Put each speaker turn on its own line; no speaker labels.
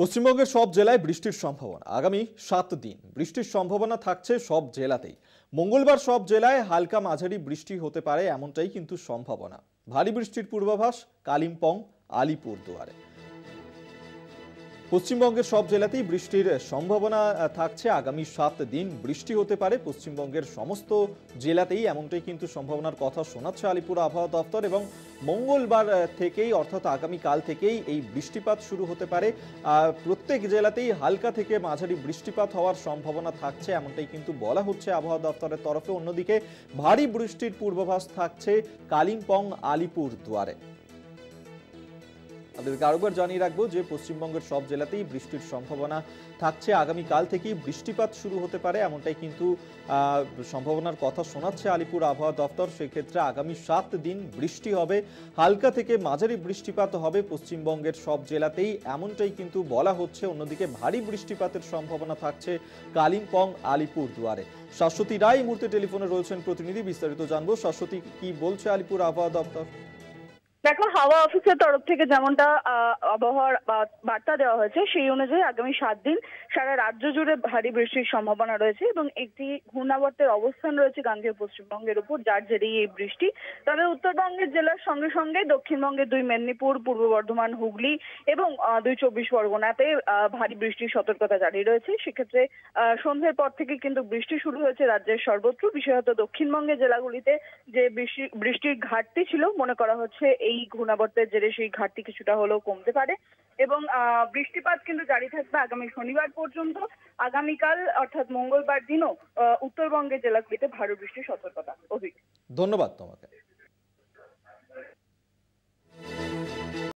পশ্চিমবঙ্গের সব জেলায় বৃষ্টির সম্ভাবনা। আগামী 7 দিন বৃষ্টির সম্ভাবনা থাকছে সব জেলাতেই। মঙ্গলবার সব জেলায় হালকা মাঝারি বৃষ্টি হতে পারে এমনটাই কিন্তু সম্ভাবনা। ভারী বৃষ্টির পূর্বাভাস কালিম্পং, আলিপুরদুয়ারে। পশ্চিমবঙ্গের সব জেলাতেই বৃষ্টির সম্ভাবনা থাকছে। আগামী 7 দিন বৃষ্টি হতে পারে পশ্চিমবঙ্গের সমস্ত জেলাতেই এমনটাই কিন্তু সম্ভাবনার কথা শোনাচ্ছে আলিপুর আবহাওয়া দপ্তর। এবং মঙ্গলবার থেকেই অর্থাৎ আগামীকাল থেকেই এই বৃষ্টিপাত শুরু হতে পারে। প্রত্যেক জেলাতেই হালকা থেকে মাঝারি বৃষ্টিপাত হওয়ার সম্ভাবনা থাকছে এমনটাই কিন্তু বলা হচ্ছে আবহাওয়া দপ্তরের তরফে। অন্যদিকে ভারী বৃষ্টির পূর্বাভাস থাকছে কালিম্পং, আলিপুরদুয়ারে। আপনাদেরকে আরেকবার জানিয়ে রাখবো যে পশ্চিমবঙ্গের সব জেলাতেই বৃষ্টির সম্ভাবনা থাকছে। আগামীকাল থেকেই বৃষ্টিপাত শুরু হতে পারে এমনটাই কিন্তু সম্ভাবনার কথা শোনাচ্ছে আলিপুর আবহাওয়া দপ্তর। সেক্ষেত্রে আগামী 7 দিন বৃষ্টি হবে, হালকা থেকে মাঝারি বৃষ্টিপাত হবে পশ্চিমবঙ্গের সব জেলাতেই এমনটাই কিন্তু বলা হচ্ছে। অন্যদিকে ভারী বৃষ্টিপাতের সম্ভাবনা থাকছে কালিম্পং, আলিপুরদুয়ারে। শাশ্বতী রায় এই মুহূর্তে টেলিফোনে রয়েছেন প্রতিনিধি, বিস্তারিত জানবো। শাশ্বতী, কি বলছে আলিপুর আবহাওয়া দপ্তর?
দেখো, হাওয়া অফিসের তরফ থেকে যেমনটা আবহাওয়ার বার্তা দেওয়া হয়েছে সেই অনুযায়ী আগামী 7 দিন সারা রাজ্য জুড়ে ভারী বৃষ্টির সম্ভাবনা রয়েছে এবং একটি ঘূর্ণাবর্তের অবস্থান রয়েছে গাঙ্গেয় পশ্চিমবঙ্গের উপর, যার জেরেই এই বৃষ্টি। তবে উত্তরবঙ্গের জেলার সঙ্গে সঙ্গে দক্ষিণবঙ্গের 2 মেদিনীপুর, পূর্ব বর্ধমান, হুগলি এবং 2 চব্বিশ পরগনাতে ভারী বৃষ্টির সতর্কতা জারি রয়েছে। সেক্ষেত্রে সন্ধ্যের পর থেকে কিন্তু বৃষ্টি শুরু হয়েছে রাজ্যের সর্বত্র, বিশেষত দক্ষিণবঙ্গের জেলাগুলিতে যে বৃষ্টির ঘাটতি ছিল মনে করা হচ্ছে এই ঘূর্ণাবর্তের জেরে সেই ঘাটতি কিছুটা হলেও কমতে পারে এবং বৃষ্টিপাত কিন্তু জারি থাকবে আগামী শনিবার পর্যন্ত। আগামীকাল অর্থাৎ মঙ্গলবার দিনও উত্তরবঙ্গের জেলাগুলিতে ভারী বৃষ্টির সতর্কতা।
ধন্যবাদ তোমাকে।